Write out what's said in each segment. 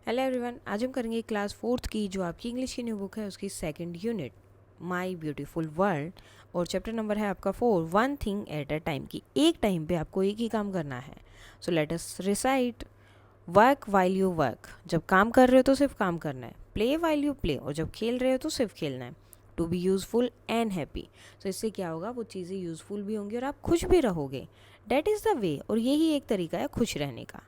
Hello everyone, आज हम करेंगे क्लास फोर्थ की जो आपकी इंग्लिश की न्यू बुक है उसकी second unit my beautiful world और चैप्टर नंबर है आपका 4 one thing at a time की एक टाइम पे आपको एक ही काम करना है। So let us recite work while you work, जब काम कर रहे हो तो सिर्फ काम करना है। प्ले वाइल यू प्ले, और जब खेल रहे हो तो सिर्फ खेलना है। To be useful and happy, तो इससे क्या होगा, वो चीज़ें यूजफुल भी होंगी और आप खुश भी रहोगे। डैट इज़ द वे, और यही एक तरीका है खुश रहने का।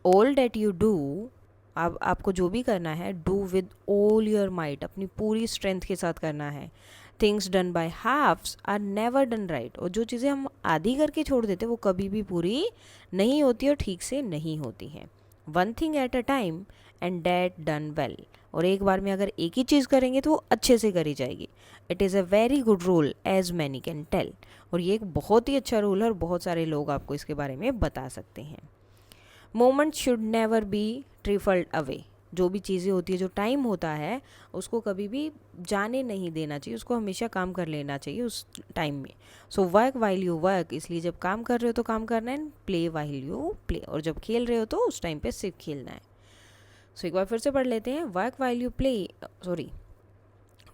ऑल डैट यू डू, अब आपको जो भी करना है do with all your might, अपनी पूरी स्ट्रेंथ के साथ करना है। Things done by halves are never done right, और जो चीज़ें हम आधी करके छोड़ देते वो कभी भी पूरी नहीं होती और ठीक से नहीं होती हैं। One thing at a time and that done well, और एक बार में अगर एक ही चीज़ करेंगे तो वो अच्छे से करी जाएगी। It is a very good rule as many can tell, और ये एक बहुत ही अच्छा रूल है और बहुत सारे लोग आपको इसके बारे में बता सकते हैं। Moment should never be trifled away, जो भी चीज़ें होती है, जो टाइम होता है उसको कभी भी जाने नहीं देना चाहिए, उसको हमेशा काम कर लेना चाहिए उस टाइम में। So work while you work, इसलिए जब काम कर रहे हो तो काम करना है। प्ले वाइल यू प्ले, और जब खेल रहे हो तो उस टाइम पे सिर्फ खेलना है। सो एक बार फिर से पढ़ लेते हैं। Work while you play, sorry,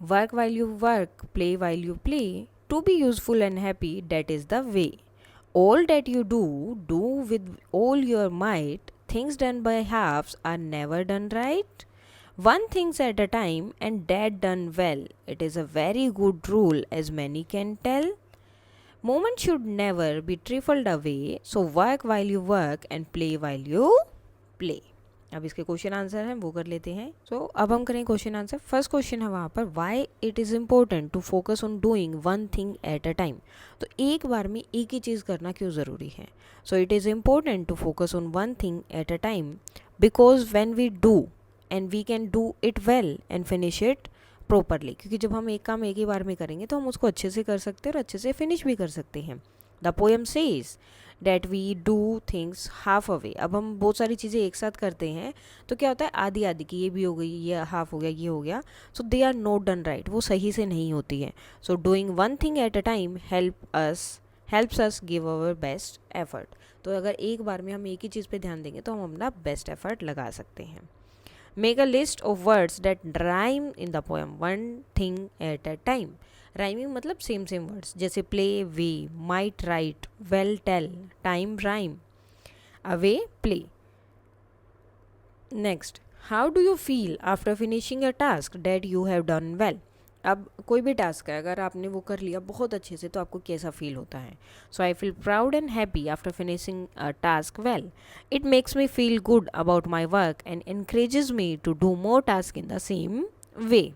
work while you work, play while you play, to be useful and happy, that is the way. All that you do, do with all your might. Things done by halves are never done right. One things at a time, and that done well. It is a very good rule, as many can tell. Moment should never be trifled away, so work while you work and play while you play. अब इसके question answer हैं वो कर लेते हैं। अब हम करें क्वेश्चन आंसर। फर्स्ट क्वेश्चन है वहाँ पर, why it is important to focus on doing one thing at a time, तो एक बार में एक ही चीज़ करना क्यों ज़रूरी है। So it is important to focus on one thing at a time because when we do and we can do it well and finish it properly, क्योंकि जब हम एक काम एक ही बार में करेंगे तो हम उसको अच्छे से कर सकते हैं और अच्छे से फिनिश भी कर सकते हैं। The poem says that we do things halfway, अब हम बहुत सारी चीज़ें एक साथ करते हैं तो क्या होता है, आधी आधी की, ये भी हो गई, ये हाफ हो गया, ये हो गया, so they are not done right, वो सही से नहीं होती है। So doing one thing at a time helps us give our best effort, तो अगर एक बार में हम एक ही चीज़ पे ध्यान देंगे तो हम अपना बेस्ट एफर्ट लगा सकते हैं। Make a list of words that rhyme in the poem one thing at a time, rhyming मतलब सेम सेम वर्ड्स, जैसे play way, might right, well tell, time rhyme, away play. Next, how do you feel after finishing a task that you have done well, अब कोई भी task है अगर आपने वो कर लिया बहुत अच्छे से तो आपको कैसा फील होता है। So I feel proud and happy after finishing a task well, it makes me feel good about my work and encourages me to do more task in the same way.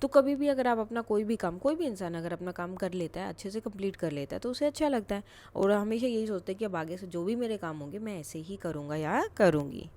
तो कभी भी अगर आप अपना कोई भी काम, कोई भी इंसान अगर अपना काम कर लेता है, अच्छे से कंप्लीट कर लेता है तो उसे अच्छा लगता है और हमेशा यही सोचते हैं कि अब आगे से जो भी मेरे काम होंगे मैं ऐसे ही करूँगा या करूँगी।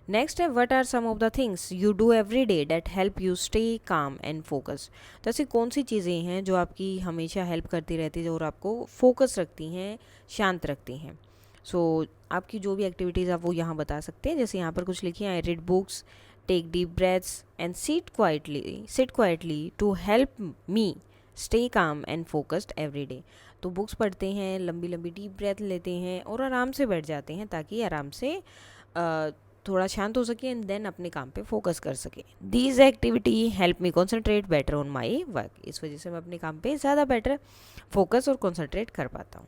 नेक्स्ट है, what are some of the things you do every day that help you stay calm and focus, तो ऐसी कौन सी चीज़ें हैं जो आपकी हमेशा हेल्प करती रहती है और आपको फोकस रखती हैं, शांत रखती हैं। सो आपकी जो भी एक्टिविटीज़ आप वो यहाँ बता सकते हैं, जैसे यहाँ पर कुछ लिखी है, read books, take deep breaths and sit quietly to help me stay calm and focused every day, तो बुक्स पढ़ते हैं, लंबी लंबी डीप ब्रेथ लेते हैं और आराम से बैठ जाते हैं ताकि आराम से थोड़ा शांत हो सके एंड देन अपने काम पे फोकस कर सके। These activity help me concentrate better on my work, इस वजह से मैं अपने काम पे ज़्यादा बेटर फोकस और कॉन्सेंट्रेट कर पाता हूँ।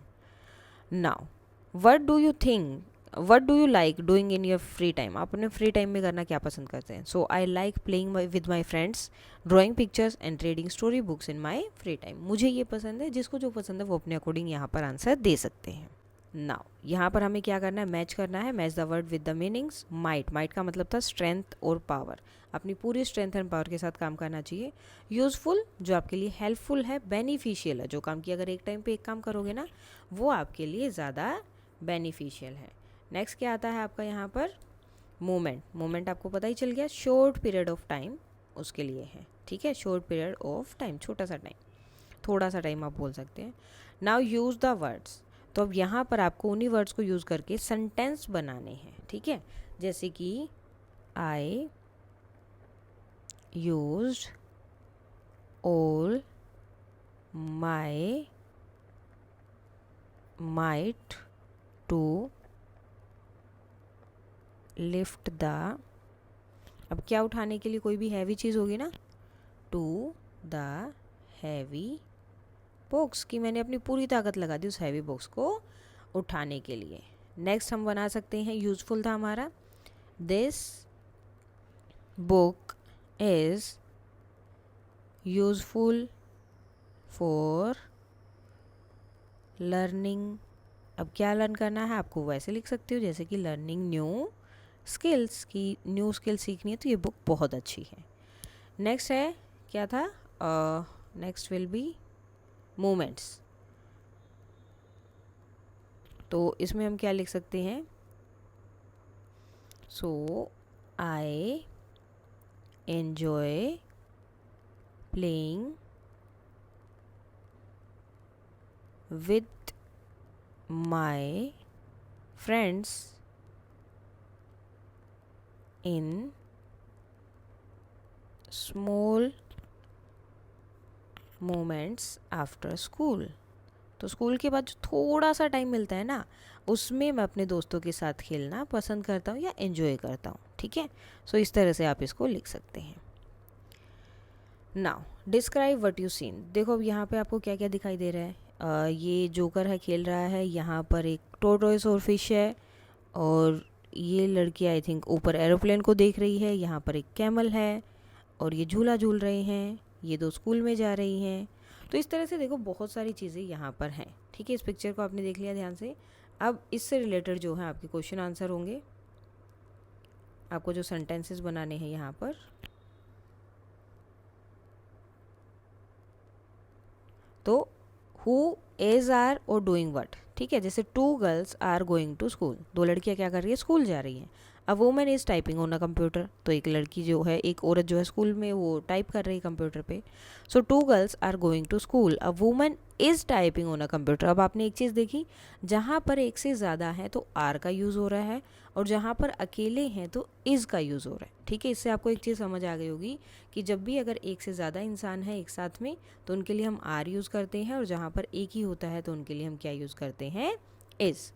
Now what do you like doing in your free time, आप अपने फ्री टाइम में करना क्या पसंद करते हैं। So I like playing with my friends, drawing pictures and reading story books in my free time, मुझे ये पसंद है, जिसको जो पसंद है वो अपने अकॉर्डिंग यहाँ पर आंसर दे सकते हैं। नाउ यहाँ पर हमें क्या करना है, मैच करना है, match the word with the meanings. Might का मतलब था स्ट्रेंथ और पावर, अपनी पूरी स्ट्रेंथ एंड पावर के साथ काम करना चाहिए। यूज़फुल, जो आपके लिए हेल्पफुल है। बेनिफिशियल है, जो काम की अगर एक टाइम पे एक काम करोगे ना वो आपके लिए ज़्यादा बेनिफिशियल है। नेक्स्ट क्या आता है आपका यहाँ पर, मोमेंट आपको पता ही चल गया, शॉर्ट पीरियड ऑफ टाइम उसके लिए है, ठीक है, शॉर्ट पीरियड ऑफ टाइम, छोटा सा टाइम, थोड़ा सा टाइम आप बोल सकते हैं। नाउ यूज़ द वर्ड्स, तो अब यहाँ पर आपको उन्हीं वर्ड्स को यूज़ करके सेंटेंस बनाने हैं, ठीक है, जैसे कि I used all my might to lift the अब क्या उठाने के लिए, कोई भी हैवी चीज़ होगी ना, टू द हैवी बॉक्स, कि मैंने अपनी पूरी ताकत लगा दी उस हैवी बॉक्स को उठाने के लिए। नेक्स्ट हम बना सकते हैं, यूज़फुल था हमारा, this book is useful for learning. अब क्या लर्न करना है आपको, वैसे लिख सकते हो जैसे कि लर्निंग न्यू स्किल्स, की न्यू स्किल सीखनी है तो ये बुक बहुत अच्छी है। नेक्स्ट है, क्या था, नेक्स्ट विल बी मोमेंट्स। तो इसमें हम क्या लिख सकते हैं, so I enjoy playing with my friends in small moments after school. तो स्कूल के बाद जो थोड़ा सा टाइम मिलता है ना, उसमें मैं अपने दोस्तों के साथ खेलना पसंद करता हूँ या एंजॉय करता हूँ। ठीक है, सो इस तरह से आप इसको लिख सकते हैं। Now describe what you seen. देखो अब यहाँ पे आपको क्या क्या दिखाई दे रहा है। ये जोकर है, खेल रहा है, यहाँ पर एक टोरटॉइस और फिश है, और ये लड़की आई थिंक ऊपर एरोप्लेन को देख रही है, यहाँ पर एक कैमल है, और ये झूला झूल रहे हैं, ये दो स्कूल में जा रही हैं। तो इस तरह से देखो बहुत सारी चीज़ें यहाँ पर हैं। ठीक है, इस पिक्चर को आपने देख लिया ध्यान से। अब इससे रिलेटेड जो है आपके क्वेश्चन आंसर होंगे, आपको जो सेंटेंसेस बनाने हैं यहाँ पर। तो हु इज आर और डूइंग व्हाट। ठीक है, जैसे two girls are going to school, दो लड़कियाँ क्या कर रही है, स्कूल जा रही हैं। अ woman is typing on a computer, तो एक लड़की जो है, एक औरत जो है स्कूल में वो टाइप कर रही है कंप्यूटर पे। So two girls are going to school, a woman is typing on a computer. अब आपने एक चीज़ देखी, जहाँ पर एक से ज़्यादा है तो आर का यूज़ हो रहा है, और जहाँ पर अकेले हैं तो इज़ का यूज़ हो रहा है। ठीक है, इससे आपको एक चीज़ समझ आ गई होगी कि जब भी अगर एक से ज़्यादा इंसान है एक साथ में तो उनके लिए हम आर यूज़ करते हैं, और जहाँ पर एक ही होता है तो उनके लिए हम क्या यूज़ करते हैं, इज़।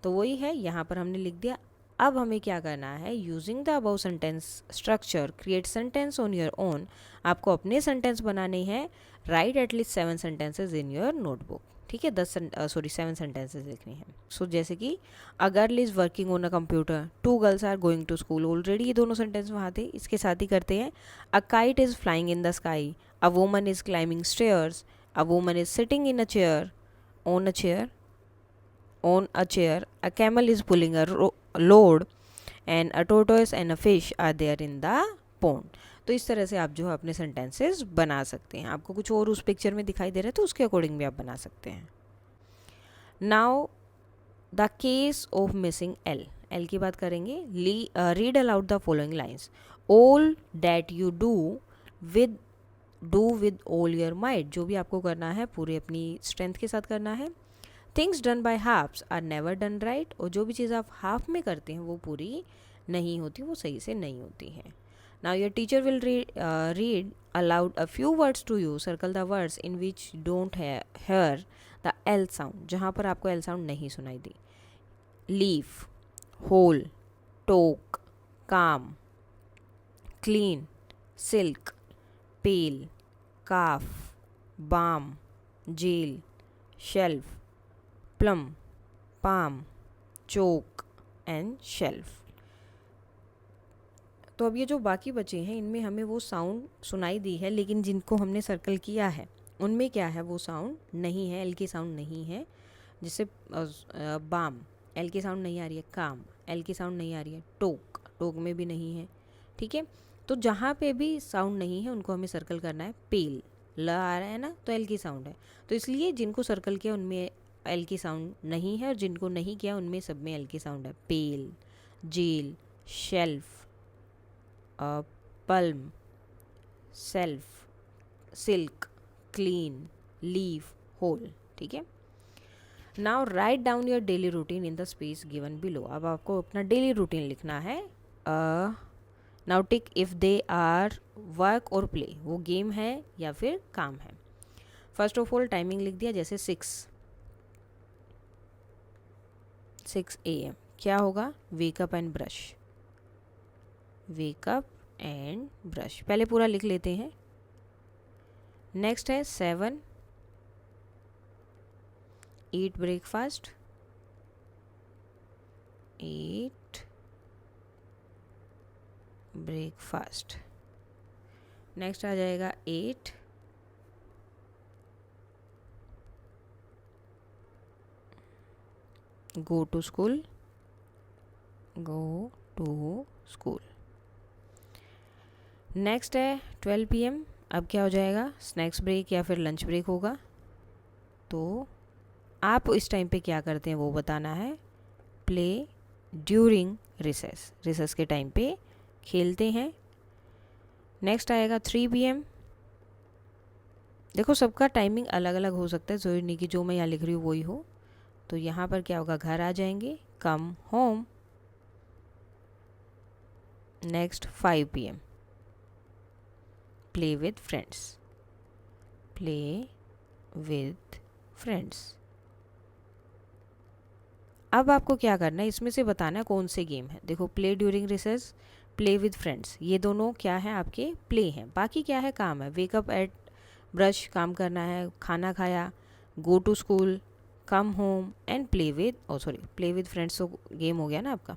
तो वही है, यहाँ पर हमने लिख दिया। अब हमें क्या करना है, using the above sentence structure create sentence on your own. आपको अपने सेंटेंस बनाने हैं, write at least 7 sentences in your notebook. ठीक है, 7 सेंटेंसेज लिखने हैं। सो जैसे कि a girl is working on a computer, two girls are going to school, already ये दोनों सेंटेंस वहाँ थे, इसके साथ ही करते हैं। A kite is flying in the sky, a woman is climbing stairs, a woman is sitting in a chair, on a chair, on a chair, a camel is pulling a load, and a tortoise and a fish are there in the pond। तो इस तरह से आप जो है अपने sentences बना सकते हैं। आपको कुछ और उस पिक्चर में दिखाई दे रहा है तो उसके अकॉर्डिंग भी आप बना सकते हैं। Now the case of missing L. L की बात करेंगे। Read aloud the following lines. All that you do with all your might. जो भी आपको करना है पूरे अपनी स्ट्रेंथ के साथ करना है। Things done by halves are never done right. और जो भी चीज़ आप हाफ में करते हैं वो पूरी नहीं होती, वो सही से नहीं होती है। Now your teacher will read aloud a few words to you. Circle the words in which don't hear the L sound, जहाँ पर आपको एल साउंड नहीं सुनाई दी। Leaf, hole, talk, calm, clean, silk, pale, calf, balm, gel, shelf, plum, palm, chalk and shelf. तो अब ये जो बाकी बचे हैं इनमें हमें वो साउंड सुनाई दी है, लेकिन जिनको हमने सर्कल किया है उनमें क्या है, वो साउंड नहीं है, एल की साउंड नहीं है। जैसे बाम, एल की साउंड नहीं आ रही है। काम, एल की साउंड नहीं आ रही है। टोक, टोक में भी नहीं है। ठीक है, तो जहाँ पे भी साउंड नहीं है उनको हमें सर्कल करना है। पेल, ल आ रहा है ना, तो एल की साउंड है, तो इसलिए जिनको सर्कल किया उनमें एल की साउंड नहीं है, और जिनको नहीं किया उनमें सब में एल की साउंड है। Pale, jail, shelf, palm, self, silk, clean, leaf, hole. ठीक है, now write down your daily routine in the space given below. अब आपको अपना डेली रूटीन लिखना है। Now tick if they are work or play, वो game है या फिर काम है। फर्स्ट ऑफ ऑल टाइमिंग लिख दिया, जैसे 6 AM क्या होगा, wake up and brush, wake up and brush. पहले पूरा लिख लेते हैं। नेक्स्ट है 7, eat breakfast, eat breakfast. Next आ जाएगा 8, go to school, go to school. Next है 12 PM। अब क्या हो जाएगा, स्नैक्स ब्रेक या फिर लंच ब्रेक होगा। तो आप इस टाइम पे क्या करते हैं वो बताना है। प्ले ड्यूरिंग रिसेस, रिसेस के टाइम पे खेलते हैं। नेक्स्ट आएगा 3 PM। देखो सबका टाइमिंग अलग अलग हो सकता है, ज़रूरी नहीं कि जो मैं यहाँ लिख रही हूँ वही हो। तो यहाँ पर क्या होगा, घर आ जाएंगे, come home. Next 5 PM, play with friends, play with friends. अब आपको क्या करना है, इसमें से बताना है कौन से गेम है। देखो play during recess, play with friends, ये दोनों क्या है आपके प्ले हैं। बाकी क्या है, काम है। वेकअप एट ब्रश, काम करना है, खाना खाया, go to school, come home and play with play with friends तो गेम हो गया ना आपका।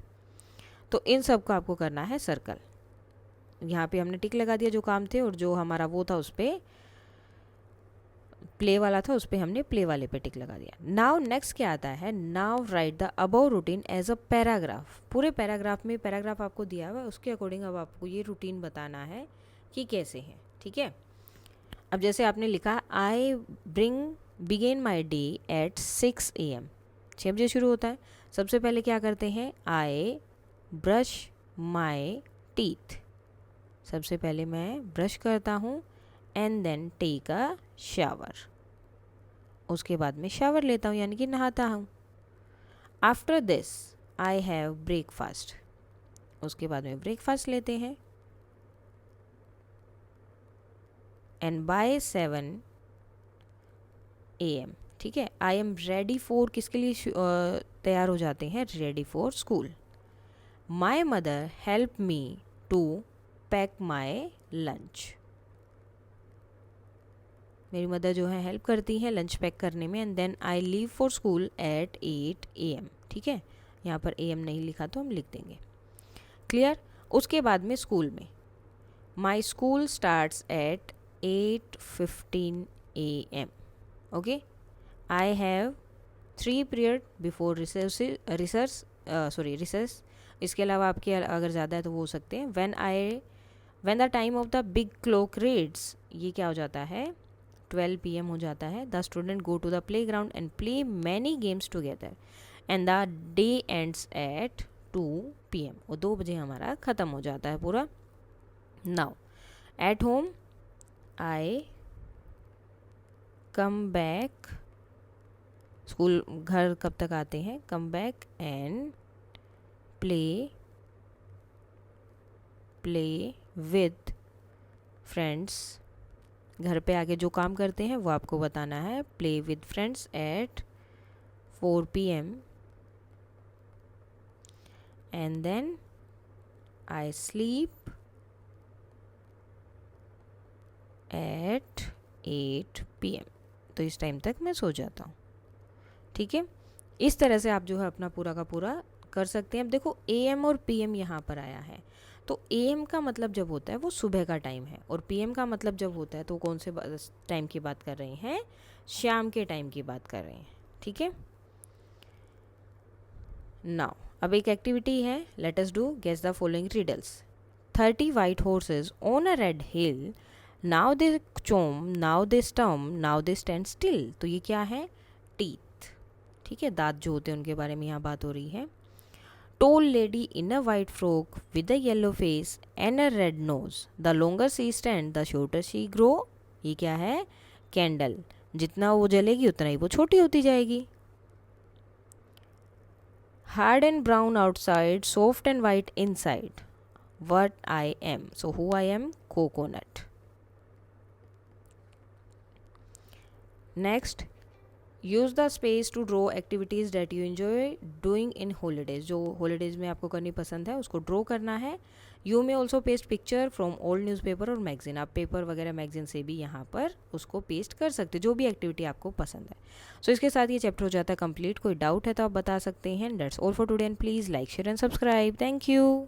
तो इन सब को आपको करना है सर्कल। यहाँ पे हमने टिक लगा दिया जो काम थे, और जो हमारा वो था उस पर प्ले वाला था उस पर हमने प्ले वाले पे टिक लगा दिया। नाउ नेक्स्ट क्या आता है, now write the above routine as a paragraph. पूरे पैराग्राफ में पैराग्राफ आपको दिया हुआ है, उसके अकॉर्डिंग अब आपको ये रूटीन बताना है कि कैसे है। ठीक है, अब जैसे आपने लिखा I begin my day at 6 AM, 6 बजे शुरू होता है। सबसे पहले क्या करते हैं, आई ब्रश माई टीथ, सबसे पहले मैं ब्रश करता हूँ, and then take a shower, उसके बाद में शावर लेता हूँ यानी कि नहाता हूँ। After this I have breakfast, उसके बाद में ब्रेकफास्ट लेते हैं। एंड बाय 7 AM, ठीक है, आई एम रेडी फॉर, किसके लिए तैयार हो जाते हैं, ready for school. My mother help me to pack my lunch, मेरी मदर जो है हेल्प करती हैं लंच पैक करने में। And then I leave for school at 8 AM, ठीक है, यहाँ पर AM नहीं लिखा तो हम लिख देंगे। क्लियर। उसके बाद में स्कूल में, my school starts at 8:15 AM, okay. I have 3 period before recess. इसके अलावा आपके अगर ज़्यादा है तो वो हो सकते हैं। When the time of the big clock reads, ये क्या हो जाता है, 12 PM हो जाता है। The student go to the playground and play many games together and the day ends at 2 PM, और 2 बजे हमारा ख़त्म हो जाता है पूरा। Now at home I come back, school घर कब तक आते हैं, come back and play with friends, घर पे आके जो काम करते हैं वो आपको बताना है। Play with friends at 4 PM and then I sleep at 8 PM, तो इस टाइम तक मैं सो जाता हूँ। ठीक है, इस तरह से आप जो है अपना पूरा का पूरा कर सकते हैं। अब देखो AM और PM यहाँ पर आया है, तो AM का मतलब जब होता है वो सुबह का टाइम है, और PM का मतलब जब होता है तो कौन से टाइम की बात कर रहे हैं, शाम के टाइम की बात कर रहे हैं। ठीक है, नाउ अब एक एक्टिविटी है, let us do guess the following riddles. 30 white horses on a red hill, now they chomp, now they stomp, now they stand still। तो ये क्या है, टीथ, ठीक है, दांत जो होते हैं उनके बारे में यहाँ बात हो रही है। Tall lady in a white frock with a yellow face and a red nose, the longer she stand the shorter she grow। ये क्या है, कैंडल, जितना वो जलेगी उतना ही वो छोटी होती जाएगी। Hard and brown outside, soft and white inside, what I am, so who I am, coconut। Next, use the space to draw activities that you enjoy doing in holidays। जो holidays में आपको करनी पसंद है उसको draw करना है। You may also paste picture from old newspaper और मैगजीन, आप पेपर वगैरह मैगजीन से भी यहाँ पर उसको पेस्ट कर सकते, जो भी एक्टिविटी आपको पसंद है। सो इसके साथ ये चैप्टर हो जाता है कंप्लीट। कोई डाउट है तो आप बता सकते हैं। That's all for today and please like share and subscribe. Thank you.